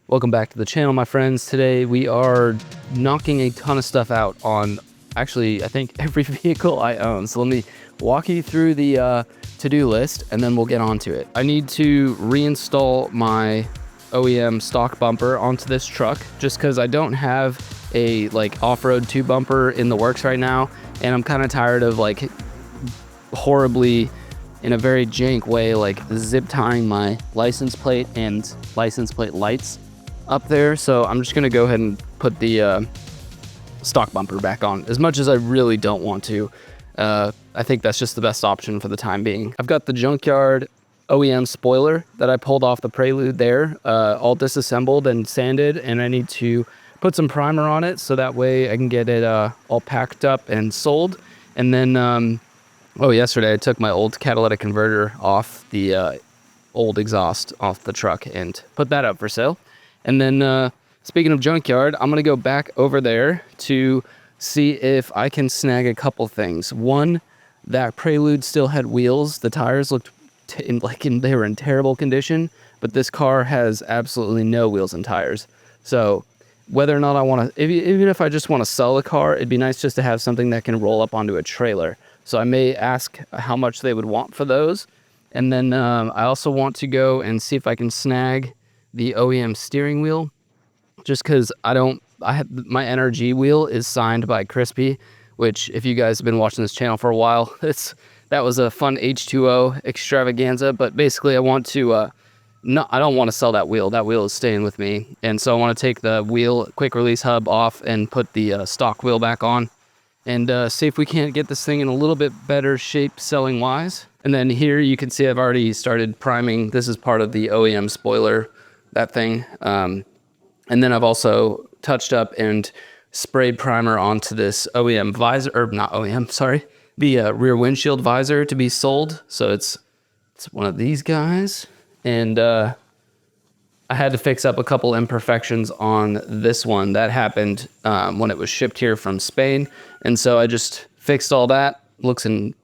Welcome back to the channel, my friends. Today we are knocking a ton of stuff out on actually I think every vehicle I own. So let me walk you through the to-do list and then we'll get on to it. I need to reinstall my OEM stock bumper onto this truck just because I don't have a like off-road 2 bumper in the works right now, and I'm kind of tired of like horribly in a very jank way like zip tying my license plate and license plate lights up there. So I'm just gonna go ahead and put the stock bumper back on, as much as I really don't want to. I think that's just the best option for the time being. I've got the Junkyard OEM spoiler that I pulled off the Prelude there, all disassembled and sanded, and I need to put some primer on it so that way I can get it all packed up and sold. And then yesterday I took my old catalytic converter off the old exhaust off the truck and put that up for sale. And then speaking of Junkyard, I'm gonna go back over there to see if I can snag a couple things. One, that Prelude still had wheels. The tires looked they were in terrible condition, but this car has absolutely no wheels and tires. So whether or not I want to, even if I just want to sell the car, it'd be nice just to have something that can roll up onto a trailer. So I may ask how much they would want for those. And then I also want to go and see if I can snag the OEM steering wheel, just because my NRG wheel is signed by Crispy, which if you guys have been watching this channel for a while, that was a fun H2O extravaganza. But basically I want to, I don't want to sell that wheel. That wheel is staying with me. And so I want to take the wheel quick release hub off and put the stock wheel back on and see if we can't get this thing in a little bit better shape selling wise. And then here you can see I've already started priming. This is part of the OEM spoiler, that thing. And then I've also touched up and sprayed primer onto this OEM visor, or not OEM, sorry, the rear windshield visor to be sold. So it's one of these guys. And I had to fix up a couple imperfections on this one that happened when it was shipped here from Spain. And so I just fixed all that. Looks in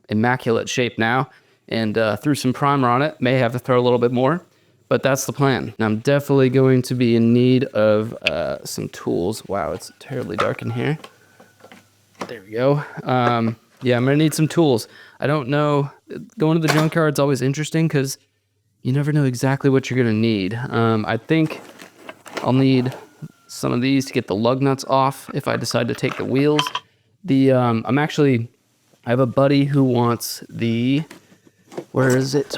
immaculate shape now, and threw some primer on it. May have to throw a little bit more, but that's the plan. And I'm definitely going to be in need of some tools. Wow, it's terribly dark in here. There we go. Yeah, I'm gonna need some tools. I don't know. Going to the junkyard is always interesting because you never know exactly what you're gonna need. I think I'll need some of these to get the lug nuts off if I decide to take the wheels. I have a buddy who wants the, where is it?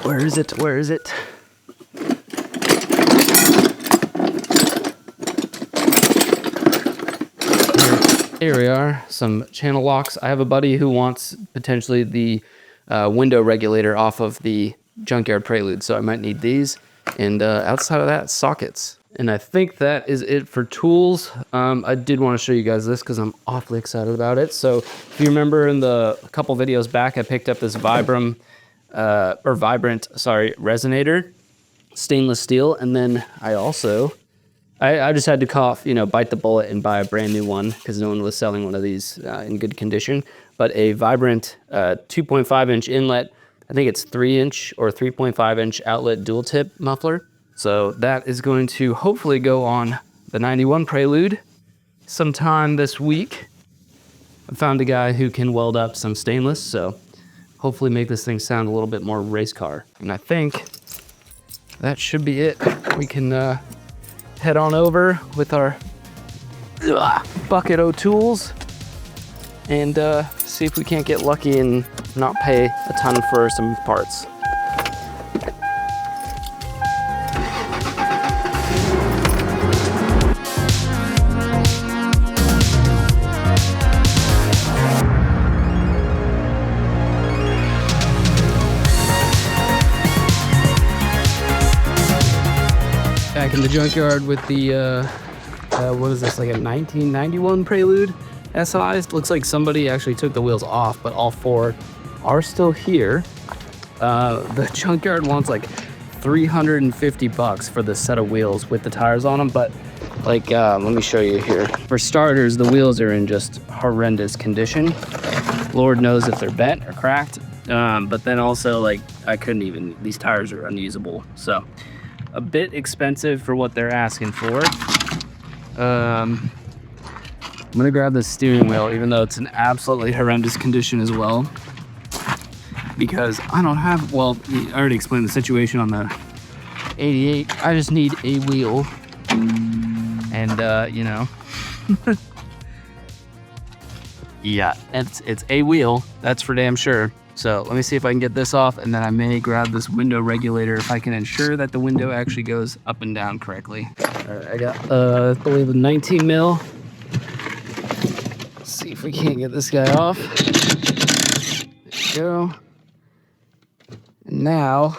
Here we are, some channel locks. I have a buddy who wants potentially the window regulator off of the Junkyard Prelude, so I might need these. And outside of that, sockets. And I think that is it for tools. I did want to show you guys this because I'm awfully excited about it. So if you remember in a couple videos back, I picked up this Vibrant resonator, stainless steel. And then I just had to bite the bullet and buy a brand new one because no one was selling one of these in good condition. But a Vibrant 2.5 inch inlet, I think it's 3 inch or 3.5 inch outlet dual tip muffler. So that is going to hopefully go on the 91 Prelude sometime this week. I found a guy who can weld up some stainless, so hopefully make this thing sound a little bit more race car. And I think that should be it. We can head on over with our bucket of tools and see if we can't get lucky and not pay a ton for some parts. Back in the junkyard with the, what is this, like a 1991 Prelude SI? Looks like somebody actually took the wheels off, but all four are still here. The junkyard wants like $350 for the set of wheels with the tires on them, but like, let me show you here. For starters, the wheels are in just horrendous condition. Lord knows if they're bent or cracked. But then also, like, I couldn't even, these tires are unusable. So a bit expensive for what they're asking for. I'm gonna grab the steering wheel, even though it's in absolutely horrendous condition as well, because I don't have, well, I already explained the situation on the 88. I just need a wheel, and you know, yeah, it's a wheel, that's for damn sure. So let me see if I can get this off, and then I may grab this window regulator if I can ensure that the window actually goes up and down correctly. All right, I got, I believe, a 19 mil. Let's see if we can't get this guy off. There we go. And now,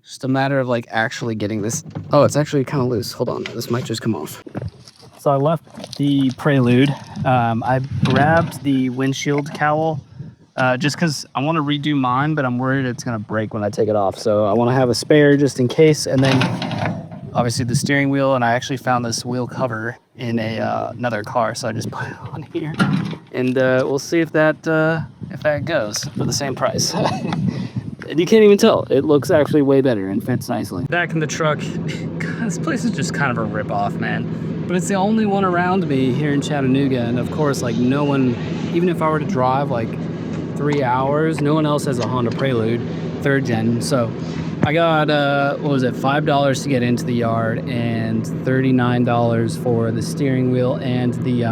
just a matter of like actually getting this. Oh, it's actually kind of loose. Hold on, this might just come off. So I left the Prelude. I grabbed the windshield cowl just because I want to redo mine, but I'm worried it's going to break when I take it off. So I want to have a spare just in case. And then obviously the steering wheel, and I actually found this wheel cover in another car, so I just put it on here. And we'll see if that goes for the same price. And you can't even tell. It looks actually way better and fits nicely. Back in the truck. This place is just kind of a rip-off, man. But it's the only one around me here in Chattanooga, and of course, like, no one, even if I were to drive like 3 hours, no one else has a Honda Prelude 3rd gen. So I got what was it, $5 to get into the yard and $39 for the steering wheel and the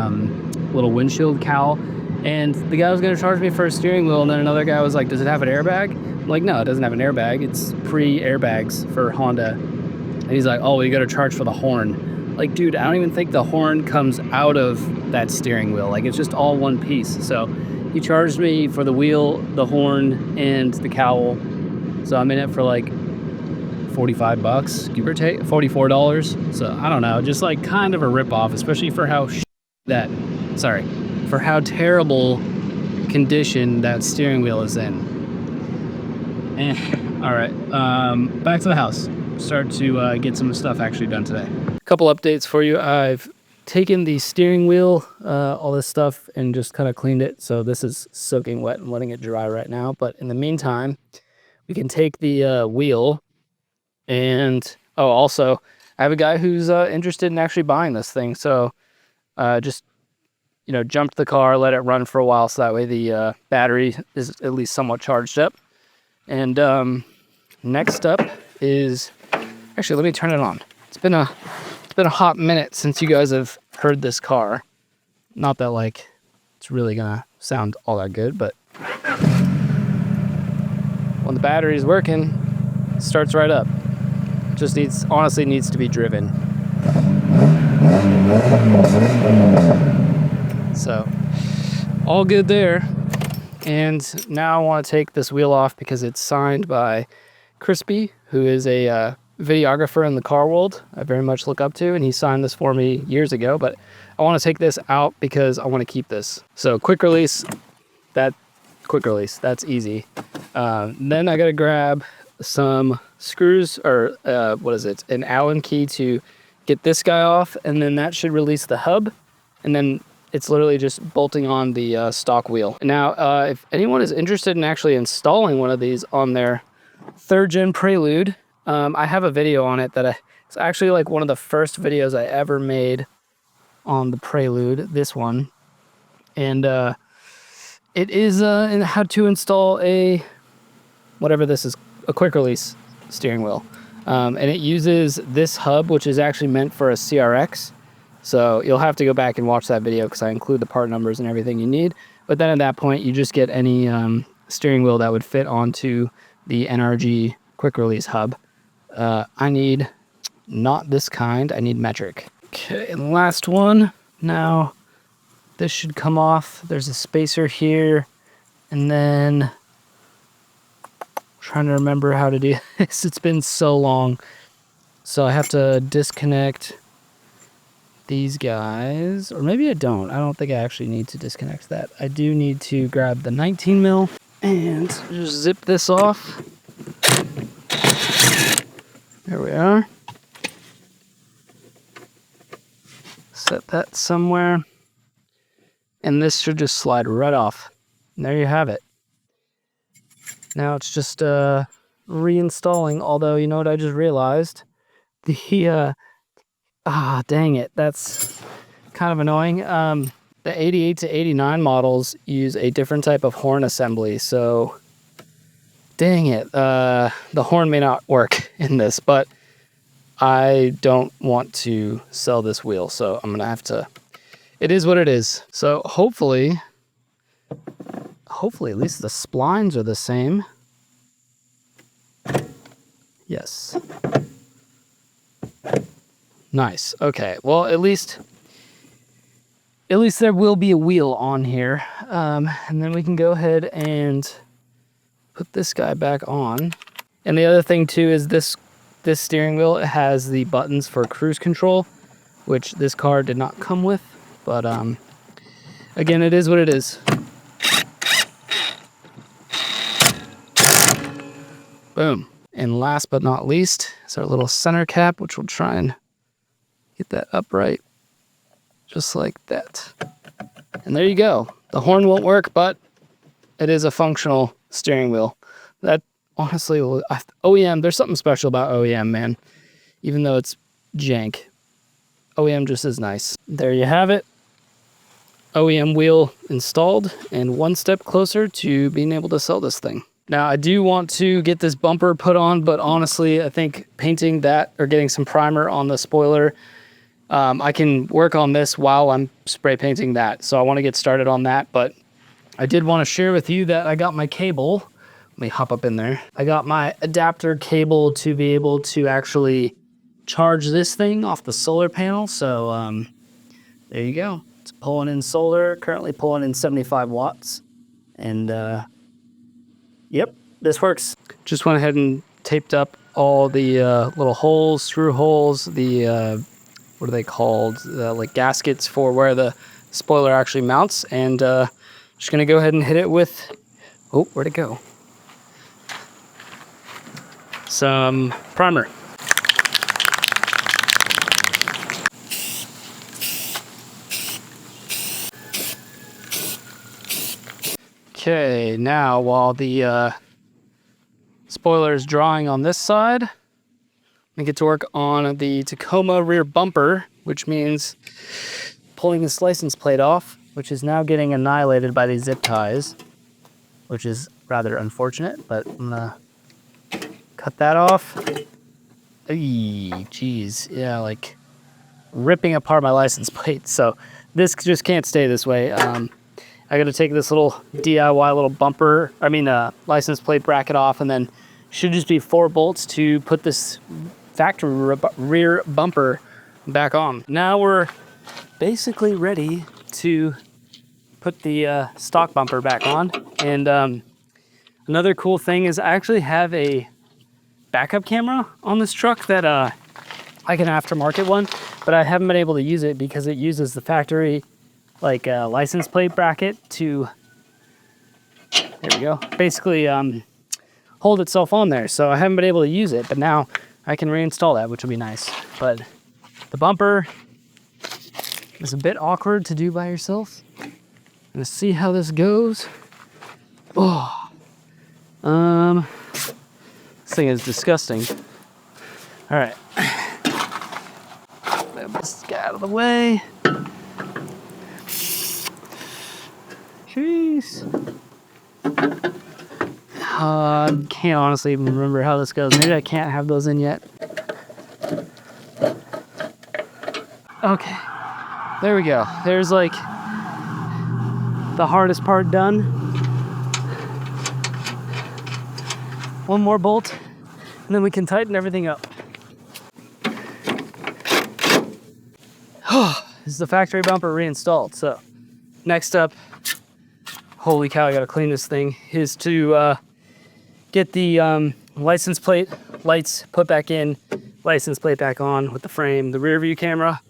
little windshield cowl. And the guy was gonna charge me for a steering wheel, and then another guy was like, does it have an airbag? I'm like, no, it doesn't have an airbag. It's pre-airbags for Honda. And he's like, oh, well, you gotta charge for the horn. Like, dude, I don't even think the horn comes out of that steering wheel. Like, it's just all one piece. So he charged me for the wheel, the horn, and the cowl. So I'm in it for like 45 bucks, give or take, $44. So I don't know, just like kind of a rip-off, especially for how for how terrible condition that steering wheel is in. All right, back to the house. Start to get some stuff actually done today. A couple updates for you. I've taken the steering wheel, all this stuff, and just kind of cleaned it. So this is soaking wet and letting it dry right now. But in the meantime, we can take the wheel and, oh, also, I have a guy who's interested in actually buying this thing. So just, you know, jumped the car, let it run for a while, so that way the battery is at least somewhat charged up. And next up is, actually, let me turn it on. It's been a hot minute since you guys have heard this car. Not that like it's really gonna sound all that good, but when the battery is working, it starts right up. Just honestly needs to be driven. So all good there. And now I want to take this wheel off because it's signed by Crispy, who is a videographer in the car world I very much look up to, and he signed this for me years ago, but I want to take this out because I want to keep this. So quick release, that's easy. Then I gotta grab some screws, or what is it, an Allen key to get this guy off, and then that should release the hub, and then it's literally just bolting on the stock wheel. Now, if anyone is interested in actually installing one of these on their 3rd gen Prelude, I have a video on it it's actually like one of the first videos I ever made on the Prelude, this one. And it is in how to install whatever this is, a quick release steering wheel. And it uses this hub, which is actually meant for a CRX. So you'll have to go back and watch that video because I include the part numbers and everything you need. But then at that point, you just get any steering wheel that would fit onto the NRG quick release hub. I need not this kind, I need metric. Okay, and last one. Now, this should come off. There's a spacer here. And then, I'm trying to remember how to do this. It's been so long. So I have to disconnect these guys, or maybe I don't. I don't think I actually need to disconnect that. I do need to grab the 19 mil and just zip this off. There we are. Set that somewhere. And this should just slide right off. And there you have it. Now it's just reinstalling, although you know what I just realized? Dang it, that's kind of annoying. The 88 to 89 models use a different type of horn assembly, so dang it, the horn may not work in this, but I don't want to sell this wheel, so I'm gonna have to, it is what it is. So hopefully at least the splines are the same. Yes. Nice. Okay. Well, at least there will be a wheel on here. And then we can go ahead and put this guy back on. And the other thing too is this steering wheel has the buttons for cruise control, which this car did not come with. But again, it is what it is. Boom. And last but not least is our little center cap, which we'll try and get that upright just like that. And there you go. The horn won't work, but it is a functional steering wheel. That honestly, OEM, there's something special about OEM, man. Even though it's jank, OEM just is nice. There you have it. OEM wheel installed and one step closer to being able to sell this thing. Now, I do want to get this bumper put on, but honestly, I think painting that or getting some primer on the spoiler, I can work on this while I'm spray painting that. So I want to get started on that, but I did want to share with you that I got my cable. Let me hop up in there. I got my adapter cable to be able to actually charge this thing off the solar panel. So there you go. It's pulling in solar, currently pulling in 75 watts. And yep, this works. Just went ahead and taped up all the little holes, screw holes, the, what are they called? Like gaskets for where the spoiler actually mounts. And just gonna go ahead and hit it with, oh, where'd it go? Some primer. Okay, now while the spoiler is drawing on this side, I get to work on the Tacoma rear bumper, which means pulling this license plate off, which is now getting annihilated by these zip ties, which is rather unfortunate, but I'm gonna cut that off. Geez, yeah, like ripping apart my license plate. So this just can't stay this way. I got to take this little DIY little bumper, license plate bracket off, and then should just be 4 bolts to put this factory rear bumper back on. Now we're basically ready to put the stock bumper back on. And another cool thing is I actually have a backup camera on this truck that I can aftermarket one, but I haven't been able to use it because it uses the factory license plate bracket to, there we go, basically hold itself on there. So I haven't been able to use it, but now I can reinstall that, which will be nice. But the bumper is a bit awkward to do by yourself. Let's see how this goes. Oh, this thing is disgusting. All right, move this guy out of the way. Jeez. I can't honestly even remember how this goes. Maybe I can't have those in yet. Okay, there we go. There's like the hardest part done. One more bolt, and then we can tighten everything up. This is the factory bumper reinstalled. So next up, holy cow, I gotta clean this thing, is to get the license plate lights put back in, license plate back on with the frame, the rear view camera.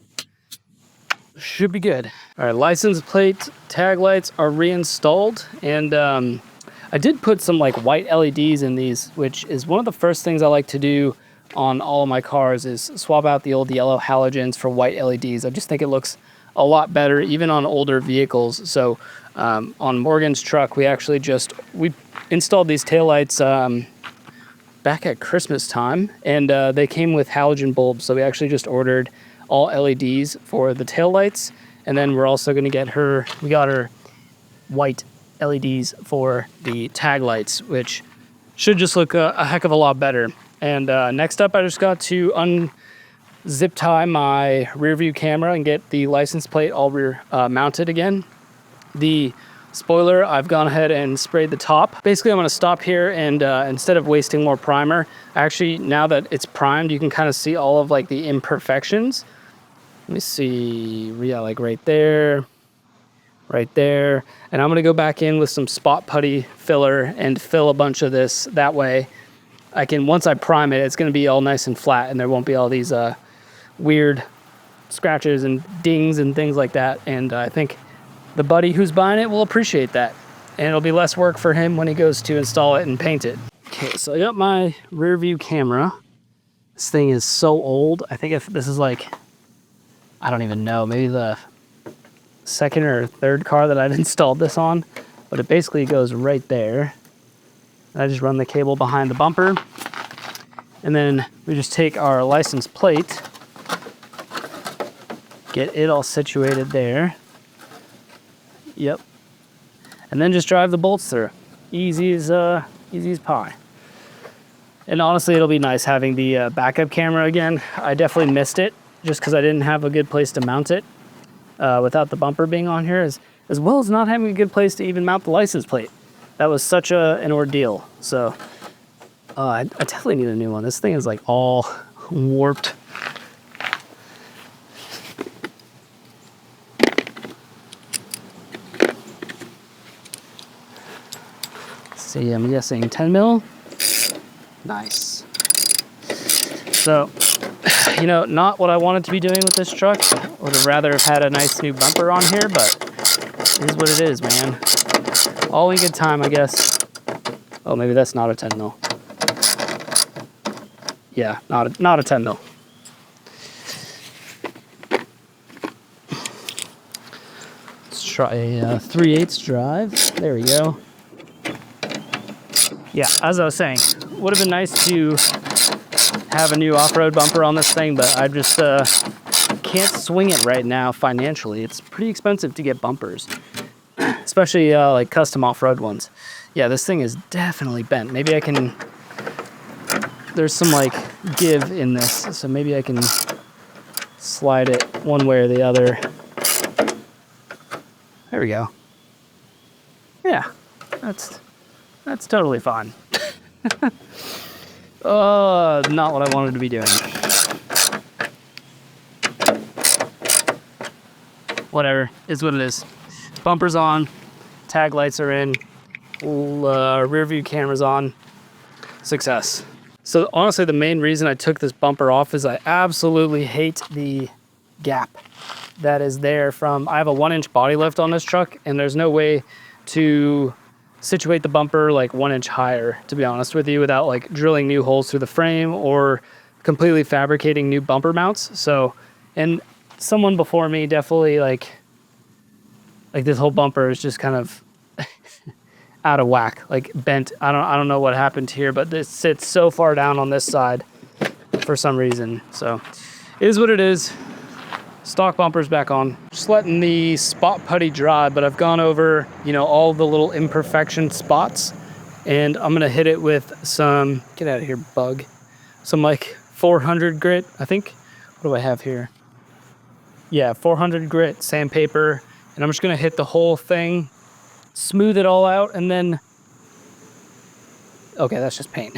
Should be good. All right, license plate tag lights are reinstalled, and I did put some like white LEDs in these, which is one of the first things I like to do on all of my cars, is swap out the old yellow halogens for white LEDs. I just think it looks a lot better, even on older vehicles. So on Morgan's truck, we installed these taillights back at Christmas time, and they came with halogen bulbs. So we actually just ordered all LEDs for the taillights, and then we're also going to get her, we got her white LEDs for the tag lights, which should just look a heck of a lot better. And next up, I just got to unzip tie my rear view camera and get the license plate all rear mounted again. The spoiler, I've gone ahead and sprayed the top. Basically, I'm going to stop here and instead of wasting more primer, actually, now that it's primed, you can kind of see all of like the imperfections. Let me see, yeah, like right there, and I'm going to go back in with some spot putty filler and fill a bunch of this. That way I can, once I prime it, it's going to be all nice and flat, and there won't be all these weird scratches and dings and things like that. And I think the buddy who's buying it will appreciate that, and it'll be less work for him when he goes to install it and paint it. Okay, so I got my rear view camera. This thing is so old. I think if this is like, I don't even know, maybe the second or third car that I've installed this on, but it basically goes right there. I just run the cable behind the bumper, and then we just take our license plate, get it all situated there. Yep. And then just drive the bolts through. Easy as pie. And honestly, it'll be nice having the backup camera again. I definitely missed it just because I didn't have a good place to mount it without the bumper being on here, as well as not having a good place to even mount the license plate. That was such an ordeal. So I definitely need a new one. This thing is like all warped. See, I'm guessing 10 mil. Nice. So, you know, not what I wanted to be doing with this truck. Would have rather have had a nice new bumper on here, but it is what it is, man. All in good time, I guess. Oh, maybe that's not a 10 mil. Yeah, not a 10 mil. Let's try a 3/8 drive. There we go. Yeah, as I was saying, would have been nice to have a new off-road bumper on this thing, but I just can't swing it right now financially. It's pretty expensive to get bumpers, especially like custom off-road ones. Yeah, this thing is definitely bent. Maybe I can, there's some like give in this, so maybe I can slide it one way or the other. There we go. Yeah, that's totally fine. Not what I wanted to be doing. Whatever, is what it is. Bumper's on, tag lights are in, rear view camera's on. Success. So honestly, the main reason I took this bumper off is I absolutely hate the gap that is there from, I have a 1-inch body lift on this truck, and there's no way to situate the bumper like 1 inch higher, to be honest with you, without like drilling new holes through the frame or completely fabricating new bumper mounts. So, and someone before me definitely like this whole bumper is just kind of out of whack, like bent. I don't know what happened here, but this sits so far down on this side for some reason. So it is what it is. Stock bumper's back on. Just letting the spot putty dry, but I've gone over, you know, all the little imperfection spots, and I'm gonna hit it with some, get out of here, bug, some like 400 grit, I think. What do I have here? Yeah, 400 grit sandpaper, and I'm just gonna hit the whole thing, smooth it all out, and then, okay, that's just paint.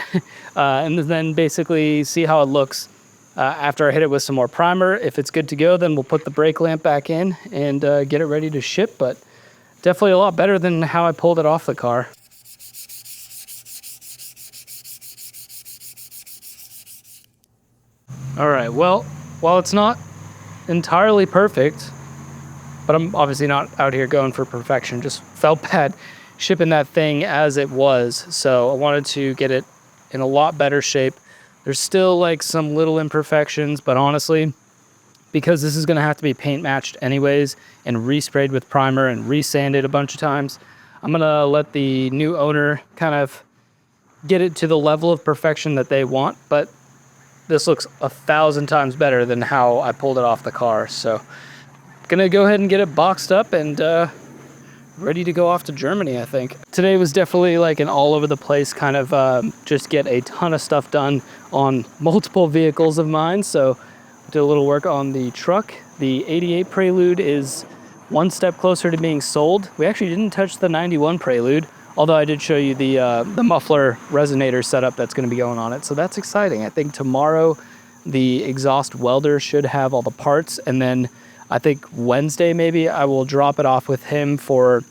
And then basically see how it looks. After I hit it with some more primer, if it's good to go, then we'll put the brake lamp back in and get it ready to ship, but definitely a lot better than how I pulled it off the car. All right, well, while it's not entirely perfect, but I'm obviously not out here going for perfection, just felt bad shipping that thing as it was, so I wanted to get it in a lot better shape. There's still like some little imperfections, but honestly, because this is gonna have to be paint matched anyways and resprayed with primer and resanded a bunch of times, I'm gonna let the new owner kind of get it to the level of perfection that they want, but this looks 1,000 times better than how I pulled it off the car. So gonna go ahead and get it boxed up and ready to go off to Germany, I think. Today was definitely like an all over the place kind of just get a ton of stuff done on multiple vehicles of mine. So did a little work on the truck. The 88 Prelude is one step closer to being sold. We actually didn't touch the 91 Prelude, although I did show you the muffler resonator setup that's going to be going on it. So that's exciting. I think tomorrow the exhaust welder should have all the parts, and then I think Wednesday maybe I will drop it off with him for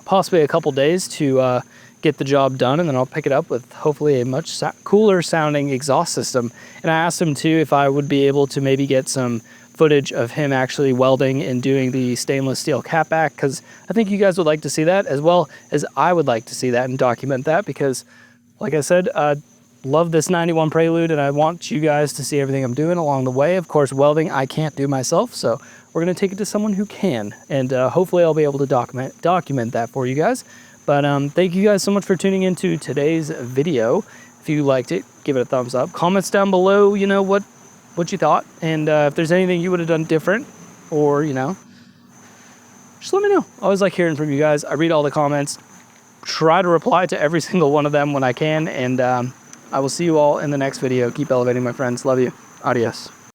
possibly a couple days to get the job done, and then I'll pick it up with hopefully a much cooler sounding exhaust system. And I asked him too if I would be able to maybe get some footage of him actually welding and doing the stainless steel catback, because I think you guys would like to see that, as well as I would like to see that and document that, because like I said, love this 91 Prelude, and I want you guys to see everything I'm doing along the way. Of course, welding I can't do myself, so we're gonna take it to someone who can, and hopefully I'll be able to document that for you guys. But thank you guys so much for tuning into today's video. If you liked it, give it a thumbs up. Comments down below, you know, what you thought, and if there's anything you would have done different, or you know, just let me know. I always like hearing from you guys. I read all the comments, try to reply to every single one of them when I can, and I will see you all in the next video. Keep elevating, my friends. Love you. Adios.